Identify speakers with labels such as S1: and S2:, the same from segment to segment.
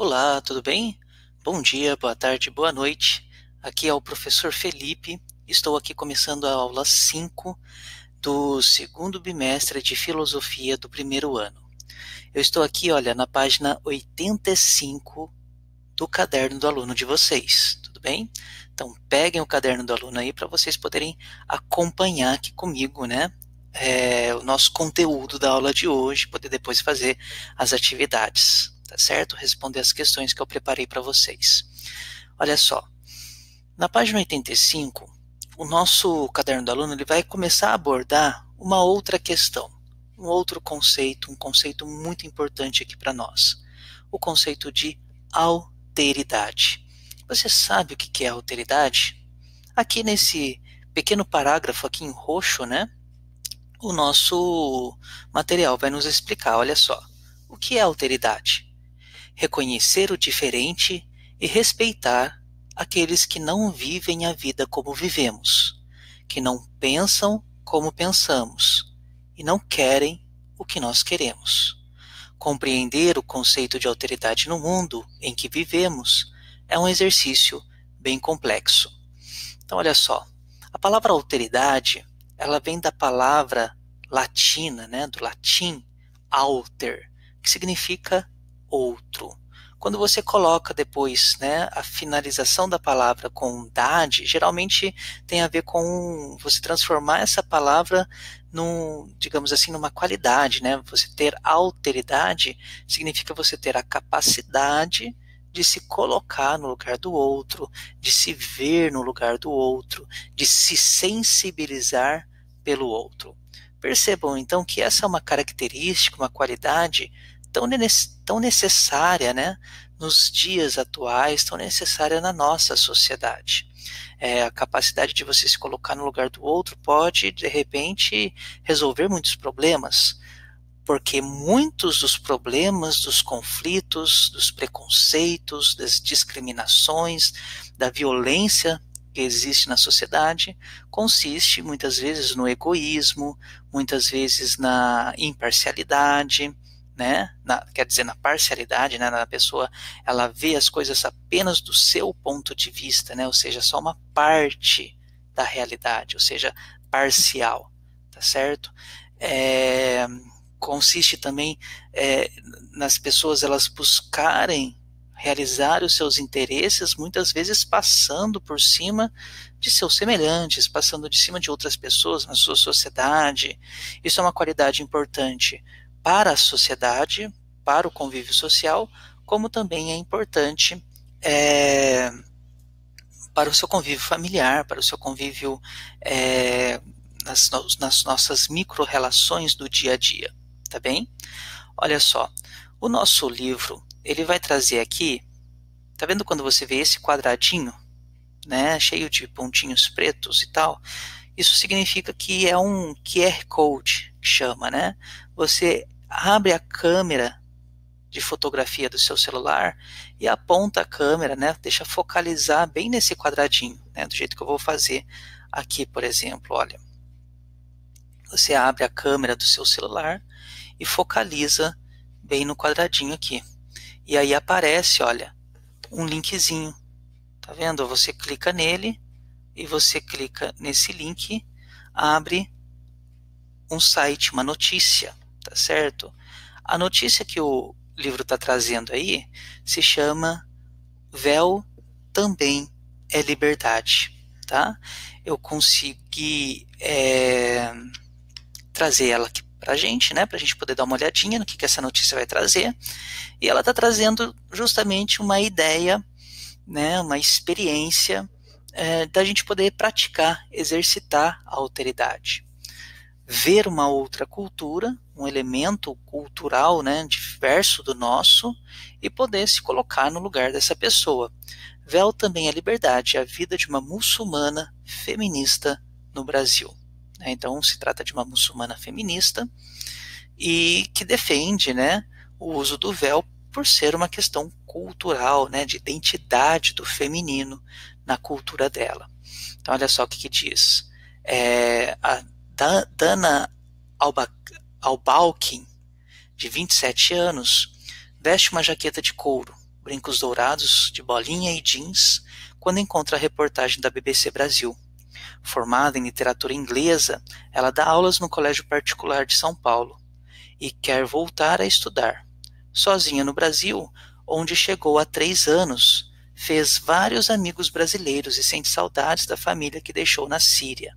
S1: Olá, tudo bem? Bom dia, boa tarde, boa noite. Aqui é o professor Felipe. Estou aqui começando a aula 5 do segundo bimestre de filosofia do primeiro ano. Eu estou aqui, olha, na página 85 do caderno do aluno de vocês, tudo bem? Então, peguem o caderno do aluno aí para vocês poderem acompanhar aqui comigo, né? O nosso conteúdo da aula de hoje, poder depois fazer as atividades, tá certo? Responder as questões que eu preparei para vocês. Olha só, na página 85, o nosso caderno do aluno ele vai começar a abordar uma outra questão, um outro conceito, um conceito muito importante aqui para nós, o conceito de alteridade. Você sabe o que é alteridade? Aqui nesse pequeno parágrafo aqui em roxo, né? O nosso material vai nos explicar, olha só. O que é alteridade? Reconhecer o diferente e respeitar aqueles que não vivem a vida como vivemos, que não pensam como pensamos e não querem o que nós queremos. Compreender o conceito de alteridade no mundo em que vivemos é um exercício bem complexo. Então, olha só, a palavra alteridade, ela vem da palavra latina, né, do latim alter, que significa outro. Quando você coloca depois, né, a finalização da palavra com dade, geralmente tem a ver com você transformar essa palavra digamos assim, numa qualidade, né? Você ter alteridade significa você ter a capacidade de se colocar no lugar do outro, de se ver no lugar do outro, de se sensibilizar pelo outro. Percebam então que essa é uma característica, uma qualidade tão necessária, né, nos dias atuais, tão necessária na nossa sociedade. A capacidade de você se colocar no lugar do outro pode, de repente, resolver muitos problemas, porque muitos dos problemas, dos conflitos, dos preconceitos, das discriminações, da violência que existe na sociedade, consiste muitas vezes no egoísmo, muitas vezes na imparcialidade, né? Quer dizer, na parcialidade, né? Na pessoa, ela vê as coisas apenas do seu ponto de vista, né? Ou seja, só uma parte da realidade, ou seja, parcial, tá certo? É, consiste também nas pessoas elas buscarem realizar os seus interesses, muitas vezes passando por cima de seus semelhantes, passando de cima de outras pessoas na sua sociedade. Isso é uma qualidade importante para a sociedade, para o convívio social, como também é importante é, para o seu convívio familiar, para o seu convívio nas nossas micro-relações do dia a dia, tá bem? Olha só, o nosso livro, ele vai trazer aqui, tá vendo quando você vê esse quadradinho, né, cheio de pontinhos pretos e tal? Isso significa que é um QR Code, que chama, né? Você abre a câmera de fotografia do seu celular e aponta a câmera, né? Deixa focalizar bem nesse quadradinho, né? Do jeito que eu vou fazer aqui, por exemplo, olha. Você abre a câmera do seu celular e focaliza bem no quadradinho aqui. E aí aparece, olha, um linkzinho. Tá vendo? Você clica nele e você clica nesse link, abre um site, uma notícia, tá certo? A notícia que o livro está trazendo aí se chama Véu também é liberdade, tá? Eu consegui trazer ela aqui pra gente, né? Pra gente poder dar uma olhadinha no que essa notícia vai trazer. E ela está trazendo justamente uma ideia, né? Uma experiência da gente poder praticar, exercitar a alteridade. Ver uma outra cultura, um elemento cultural, né, diverso do nosso, e poder se colocar no lugar dessa pessoa. Véu também é liberdade, a vida de uma muçulmana feminista no Brasil. Então, se trata de uma muçulmana feminista e que defende, né, o uso do véu por ser uma questão cultural, né, de identidade do feminino na cultura dela. Então, olha só o que diz. A Dana Albalkin, de 27 anos, veste uma jaqueta de couro brincos dourados de bolinha e jeans quando encontra a reportagem da BBC Brasil. Formada em literatura inglesa, ela dá aulas no colégio particular de São Paulo e quer voltar a estudar. Sozinha no Brasil, onde chegou há 3 anos, fez vários amigos brasileiros e sente saudades da família que deixou na Síria.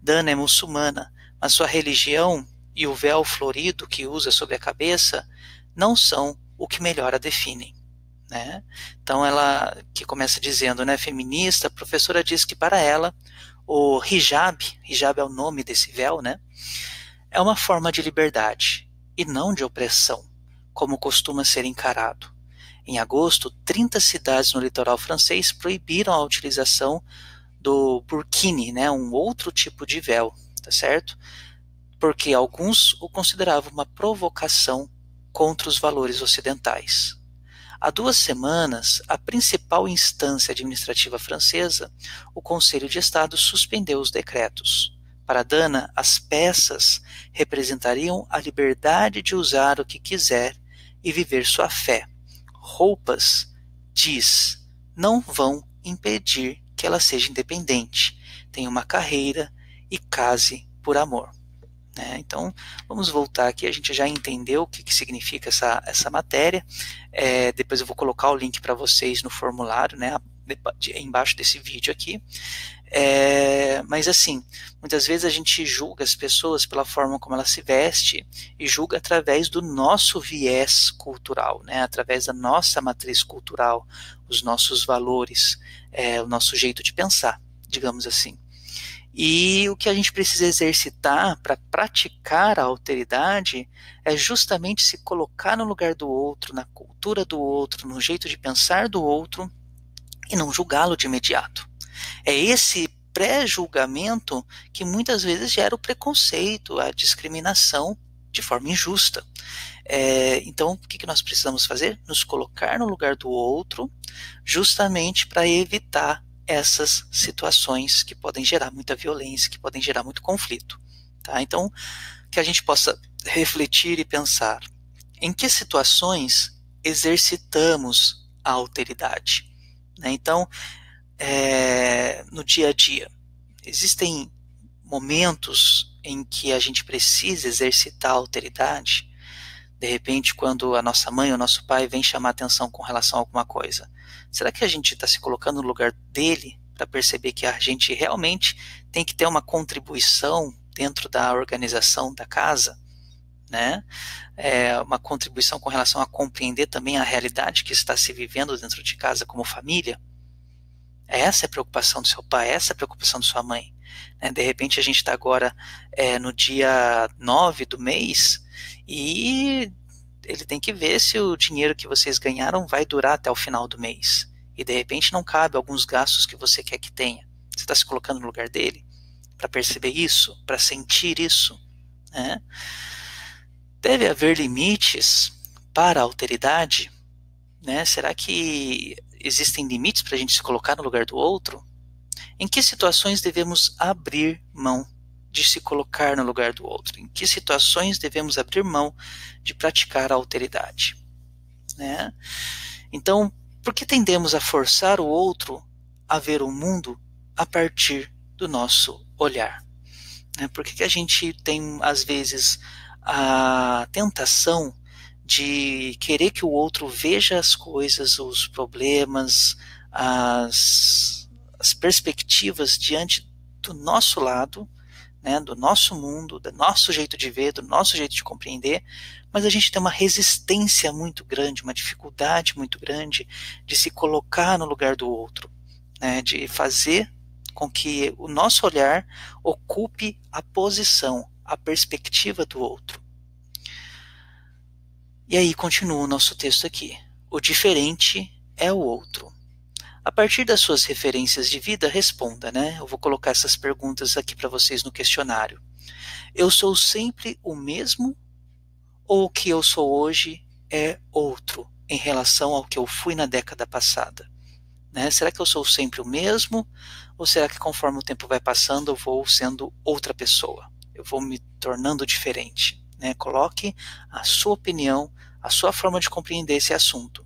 S1: Dana é muçulmana, mas sua religião e o véu florido que usa sobre a cabeça não são o que melhor a definem. Né? Então ela, que começa dizendo, né, feminista, a professora diz que para ela o hijab é o nome desse véu, né, é uma forma de liberdade e não de opressão, como costuma ser encarado. Em agosto, 30 cidades no litoral francês proibiram a utilização do burkini, né, um outro tipo de véu, tá certo? Porque alguns o consideravam uma provocação contra os valores ocidentais. Há 2 semanas, a principal instância administrativa francesa, o Conselho de Estado, suspendeu os decretos. Para Dana, as peças representariam a liberdade de usar o que quiser e viver sua fé. Roupas, diz, não vão impedir que ela seja independente, tenha uma carreira e case por amor. Né? Então, vamos voltar aqui, a gente já entendeu o que significa essa matéria, depois eu vou colocar o link para vocês no formulário, né, embaixo desse vídeo aqui, mas assim, muitas vezes a gente julga as pessoas pela forma como ela se veste e julga através do nosso viés cultural, né, através da nossa matriz cultural, os nossos valores, o nosso jeito de pensar, digamos assim. E o que a gente precisa exercitar para praticar a alteridade é justamente se colocar no lugar do outro, na cultura do outro, no jeito de pensar do outro e não julgá-lo de imediato. É esse pré-julgamento que muitas vezes gera o preconceito, a discriminação de forma injusta. Então, o que nós precisamos fazer? Nos colocar no lugar do outro, justamente para evitar essas situações que podem gerar muita violência, que podem gerar muito conflito. Tá? Então, que a gente possa refletir e pensar em que situações exercitamos a alteridade. Né? Então, no dia a dia, existem momentos em que a gente precisa exercitar a alteridade. De repente, quando a nossa mãe ou nosso pai vem chamar atenção com relação a alguma coisa, será que a gente está se colocando no lugar dele para perceber que a gente realmente tem que ter uma contribuição dentro da organização da casa, né? Uma contribuição com relação a compreender também a realidade que está se vivendo dentro de casa como família? Essa é a preocupação do seu pai, essa é a preocupação da sua mãe. De repente a gente está agora no dia 9 do mês e ele tem que ver se o dinheiro que vocês ganharam vai durar até o final do mês. E de repente não cabe alguns gastos que você quer que tenha. Você está se colocando no lugar dele para perceber isso, para sentir isso. Né? Deve haver limites para a alteridade? Né? Será que existem limites para a gente se colocar no lugar do outro? Em que situações devemos abrir mão de se colocar no lugar do outro? Em que situações devemos abrir mão de praticar a alteridade? Né? Então, por que tendemos a forçar o outro a ver o mundo a partir do nosso olhar? Por que a gente tem, às vezes, a tentação de querer que o outro veja as coisas, os problemas, as perspectivas diante do nosso lado, né, do nosso mundo, do nosso jeito de ver, do nosso jeito de compreender, mas a gente tem uma resistência muito grande, uma dificuldade muito grande de se colocar no lugar do outro, né, de fazer com que o nosso olhar ocupe a posição, a perspectiva do outro. E aí continua o nosso texto aqui. O diferente é o outro. A partir das suas referências de vida, responda, né? Eu vou colocar essas perguntas aqui para vocês no questionário. Eu sou sempre o mesmo ou o que eu sou hoje é outro em relação ao que eu fui na década passada? Né? Será que eu sou sempre o mesmo ou será que conforme o tempo vai passando eu vou sendo outra pessoa? Eu vou me tornando diferente? Né? Coloque a sua opinião, a sua forma de compreender esse assunto.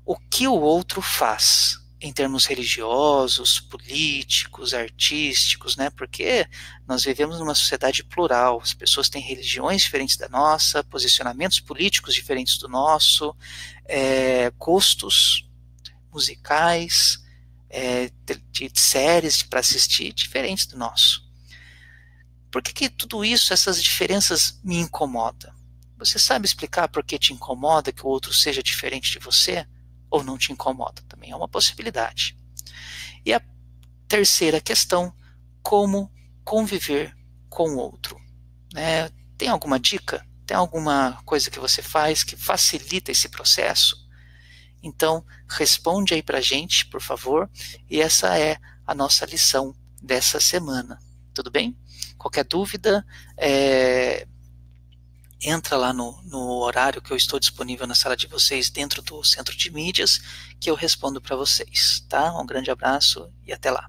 S1: o que o outro faz em termos religiosos, políticos, artísticos, né? Porque nós vivemos numa sociedade plural, as pessoas têm religiões diferentes da nossa, posicionamentos políticos diferentes do nosso, gostos musicais, de séries para assistir diferentes do nosso. Por que tudo isso, essas diferenças me incomodam? Você sabe explicar por que te incomoda que o outro seja diferente de você? Ou não te incomoda? Também é uma possibilidade. E a terceira questão, como conviver com o outro? Né? Tem alguma dica? Tem alguma coisa que você faz que facilita esse processo? Então, responde aí pra gente, por favor, e essa é a nossa lição dessa semana. Tudo bem? Qualquer dúvida, entra lá no horário que eu estou disponível na sala de vocês dentro do centro de mídias, que eu respondo para vocês, tá? Um grande abraço e até lá.